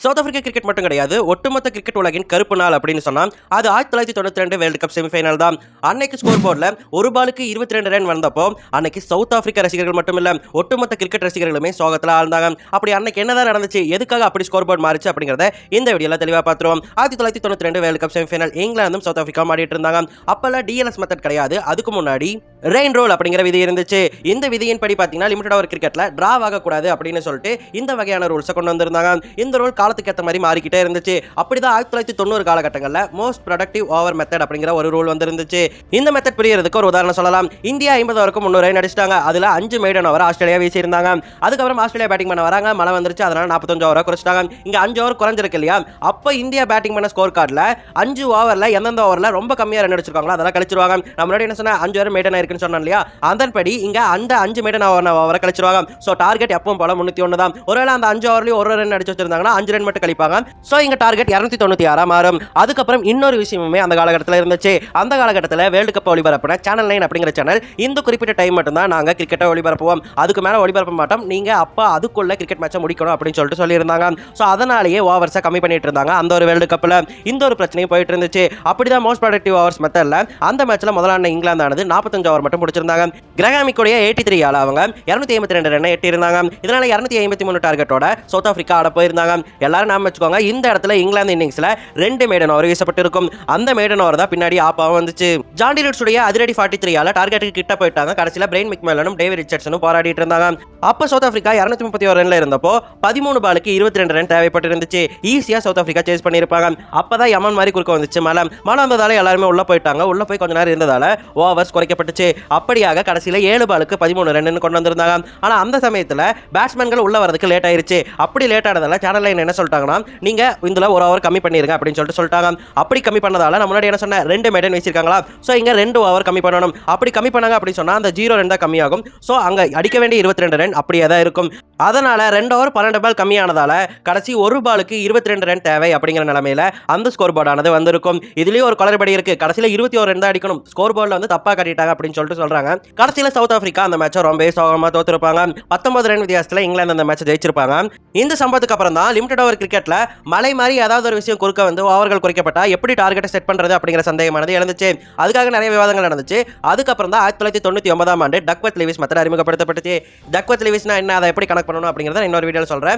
South Africa cricket மட்டும் கிடையாது, ஒட்டுமொத்த கிரிக்கெட் உலகின் கருப்பு நாள் அப்படின்னு சொன்னா அது 1992 வேர்ல்டு கப் செமிஃபைனல் தான். அன்னைக்கு ஸ்கோர் போர்டில் ஒரு பாலுக்கு 22 ரன் வந்தப்போ அன்னைக்கு சவுத் ஆப்பிரிக்கா ரசிகர்கள் மட்டும் இல்ல, ஒட்டுமொத்த கிரிக்கெட் ரசிகர்களுமே சோகத்தில் ஆழ்ந்தாங்க. அப்படி அன்னைக்கு என்னதான் நடந்துச்சு, எதுக்காக அப்படி ஸ்கோர் போர்டு மாறிச்சு அப்படிங்கறத இந்த வீடியோல தெளிவா பார்த்துருவோம். 1992 வேர்ல்டு கப் செமிஃபைனல் இங்கிலாந்தும் சவுத் ஆப்பிரிக்கா ஆடிட்டு இருந்தாங்க. அப்பெல்லாம் டிஎல்எஸ் மெத்தட் கிடையாது, அதுக்கு முன்னாடி ரெயின் ரோல் அப்படிங்கிற விதி இருந்துச்சு. இந்த விதியின் படி பாத்தீங்கன்னா லிமிடெட் ஓவர் கிரிக்கெட்ல டிராவ் ஆகக்கூடாது அப்படின்னு சொல்லிட்டு இந்த வகையான ரூல்ஸை கொண்டு வந்திருந்தாங்க. இந்த ரூல் காலத்துக்கு ஏற்ற மாதிரி மாறிக்கிட்டே இருந்துச்சு. அப்படிதான் 1990 காலகட்டங்களில் மோஸ்ட் ப்ரொடக்டிவ் ஓவர் மெத்தட் அப்படிங்கிற ஒரு ரூல் வந்துருந்துச்சு. இந்த மெத்தட் புரியறதுக்கு ஒரு உதாரணம் சொல்லலாம். இந்தியா 50 ஓவருக்கு 300 ரன் அடிச்சிட்டாங்க. அதுல 5 மெய்டன் ஓவர் ஆஸ்திரேலியா வீசியிருந்தாங்க. அதுக்கப்புறம் ஆஸ்திரேலியா பேட்டிங் பண்ண வராங்க, மழை வந்துருச்சு, அதனால 45 ஓவரா குறைச்சிட்டாங்க. இங்க 5 ஓவர் குறைஞ்சிருக்கு இல்லையா, அப்ப இந்தியா பேட்டிங் பண்ண ஸ்கோர் கார்டுல 5 ஓவர்ல எந்தெந்த ஓவர்ல ரொம்ப கம்மியா ரன் அடிச்சிருக்காங்களோ அதெல்லாம் கழிச்சிருவாங்க. நம்மளோட என்ன சொன்னா 5 ஓவர் மெய்டன் இருக்குன்னு சொன்னோம் இல்லையா, அதன்படி இங்க அந்த 5 மெய்டன் ஓவரை கழிச்சிருவாங்க. சோ டார்கெட் எப்பவும் போல 301 தான். ஒருவேளை அந்த 5 ஓவர்லயும் ஒரு ரன் அடிச்சு வச்சிருந்தாங்கன்னா 5 ரன் மட்டும் கழிப்பாங்க. சோ இங்க டார்கெட் 296 மாறும். அதுக்கப்புறம் இன்னொரு விஷயமுமே அந்த காலகட்டத்தில் இருந்துச்சு. அந்த காலகட்டத்தில் வேர்ல்டு கப் ஒளிபரப்புன சேனல் 9 அப்படிங்கிற சேனல் இந்த குறிப்பிட்ட டைம் மட்டும் தான் நாங்க கிரிக்கெட்டை ஒளிபரப்புவோம், அதுக்கு மேல ஒளிபரப்ப மாட்டோம், நீங்க அப்ப அதுக்குள்ள கிரிக்கெட் மேட்சை முடிக்கணும் அப்படின்னு சொல்லிட்டு சொல்லியிருந்தாங்க. சோ அதனாலேயே ஓவர்ஸை கம்மி பண்ணிட்டு இருந்தாங்க அந்த ஒரு வேர்ல்டு கப்ல. இந்த ஒரு பிரச்சனையும் போயிட்டு இருந்துச்சு. அப்படிதான் மோஸ்ட் ப்ரொடக்டிவ் ஓவர்ஸ் மெத்தட்ல அந்த மேட்ச்ல முதலான இங்கிலாந்து ஆனது 45 ஓவர் மட்டும் முடிச்சிருந்தாங்க. கிரகாமிக்குடைய 83 ஆல அவங்க 252 ரன் எட்டி இருந்தாங்க. இதனால 253 டார்கெட்டோட சவுத் ஆப்பிரிக்கா ஆட போயிருந்தாங்க. எல்லாரும் நாம வச்சுக்கோங்க, இந்த இடத்துல இங்கிலாந்து இன்னிங்ஸ்ல 2 மெய்டன் ஓவர் வீசப்பட்டிருக்கும். அந்த மெய்டன் ஓவர் தான் பின்னாடி ஆப்பாவும் வந்துச்சு. ஜாண்டி ரூட்ஸுடைய அதிரடி 43 ஆல டார்கெட்டுக்கு கிட்ட போயிட்டாங்க. கடைசியில பிரெயின் மெக்மெல்லனும் டேவிட் ரிச்சர்ட்சனும் போராடிட்டு இருந்தாங்க. அப்ப சவுத் ஆப்பிரிக்கா 231 ரன்ல இருந்தப்போ 13 பாலுக்கு 22 ரன் தேவைப்பட்டு இருந்துச்சு. ஈஸியா சவுத் ஆப்பிரிக்கா சேஸ் பண்ணிருப்பாங்க. அப்பதான் யமன் மாதிரி குறுக்க வந்துச்சு மழை வந்ததால எல்லாருமே உள்ள போயிட்டாங்க. உள்ள போய் கொஞ்ச நேரம் இருந்ததால ஓவர்ஸ் குறைக்கப்பட்டுச்சு. அப்படியாக கடைசியில 7 பாலுக்கு 13 ரன் கொண்டு வந்திருந்தாங்க. ஆனா அந்த சமயத்துல பேட்ஸ்மேன்கள் உள்ள வரதுக்கு லேட் ஆயிருச்சு. அப்படி லேட் ஆனதால சேனல் 9 என்ன சொல்லிட்டாங்கன்னா, நீங்க இதுல ஒரு ஓவர் கம்மி பண்ணிருங்க அப்படின்னு சொல்லிட்டாங்க. அப்படி கம்மி பண்ணதால நம்ம முன்னாடி என்ன சொன்ன 2 மெய்டன் வீசிருக்காங்களா, சோ இங்க 2 ஓவர் கம்மி பண்ணணும். அப்படி கம்மி பண்ணாங்க அப்படி சொன்னா அந்த 0 ரன் தான் கம்மியாகும். சோ அங்க அடிக்க வேண்டிய 22 ரன் அப்படியே தான் இருக்கும். அதனால 2 ஓவர் 12 பால் கம்மியானதால கடைசி ஒரு பாலுக்கு 22 ரன் தேவை அப்படிங்கிற நிலைமையில அந்த ஸ்கோர் போர்டானது வந்திருக்கும். இதுலயும் ஒரு குளறுபடி இருக்கு. கடைசியில 21 ரன் தான் அடிக்கணும், ஸ்கோர் போர்ட்ல வந்து தப்பா காட்டிட்டாங்க அப்படின்னு சொல்லிட்டு சொல்றாங்க. கடைசியில சவுத் ஆப்பிரிக்கா அந்த மேட்சை ரொம்ப சோகமா தோத்துருப்பாங்க. 19 ரன் வித்தியாசத்துல இங்கிலாந்து அந்த மேட்சை ஜெயிச்சிருப்பாங்க. இந்த சம்பவத்துக்கு அப்புறம் தான் லிமிடெட் ஓவர் கிரிக்கெட்ல மலை மாதிரி ஏதாவது ஒரு விஷயம் குறுக்க வந்து ஓவர்கள் குறைக்கப்பட்டா எப்படி டார்கெட்டை செட் பண்றது அப்படிங்கிற சந்தேகமானது எழுந்துச்சு. அதுக்காக நிறைய விவாதங்கள் நடந்துச்சு. அதுக்கப்புறம் தான் 1999 ஆண்டு டக்வர்த் லூயிஸ் மெத்தட் அறிமுகப்படுத்தப்பட்டுச்சு. டக்வர்த் லூயிஸ்னா என்ன, அதை எப்படி கணக்கு பண்ணணும் அப்படிங்கறத இன்னொரு வீடியோல சொல்றேன்.